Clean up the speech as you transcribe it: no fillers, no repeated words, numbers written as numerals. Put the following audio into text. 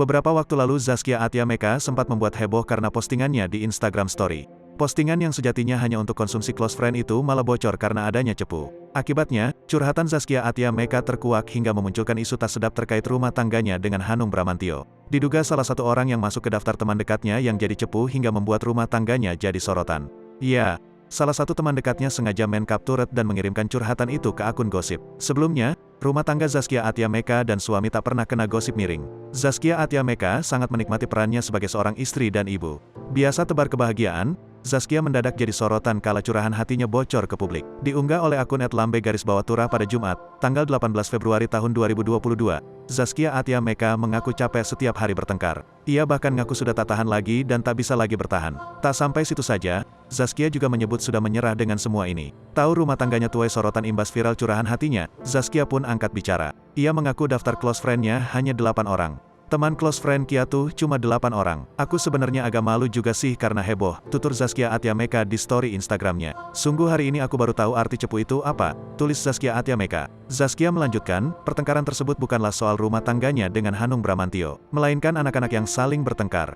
Beberapa waktu lalu Zaskia Atia Meka sempat membuat heboh karena postingannya di Instagram Story. Postingan yang sejatinya hanya untuk konsumsi close friend itu malah bocor karena adanya cepu. Akibatnya, curhatan Zaskia Atia Meka terkuak hingga memunculkan isu tak sedap terkait rumah tangganya dengan Hanung Bramantyo. Diduga salah satu orang yang masuk ke daftar teman dekatnya yang jadi cepu hingga membuat rumah tangganya jadi sorotan. Ya, salah satu teman dekatnya sengaja main capture dan mengirimkan curhatan itu ke akun gosip. Sebelumnya, rumah tangga Zaskia Atia Meka dan suami tak pernah kena gosip miring. Zaskia Atia Meka sangat menikmati perannya sebagai seorang istri dan ibu. Biasa tebar kebahagiaan, Zaskia mendadak jadi sorotan kala curahan hatinya bocor ke publik. Diunggah oleh akun @lambe_turah pada Jumat, tanggal 18 Februari tahun 2022, Zaskia Atia Meka mengaku capek setiap hari bertengkar. Ia bahkan ngaku sudah tak tahan lagi dan tak bisa lagi bertahan. Tak sampai situ saja, Zaskia juga menyebut sudah menyerah dengan semua ini. Tahu rumah tangganya tuai sorotan imbas viral curahan hatinya, Zaskia pun angkat bicara. Ia mengaku daftar close friend-nya hanya 8 orang. Teman close friend Kia tuh cuma 8 orang. Aku sebenarnya agak malu juga sih karena heboh, tutur Zaskia Atia Meka di story Instagramnya. Sungguh hari ini aku baru tahu arti cepu itu apa, tulis Zaskia Atia Meka. Zaskia melanjutkan, pertengkaran tersebut bukanlah soal rumah tangganya dengan Hanung Bramantyo, melainkan anak-anak yang saling bertengkar.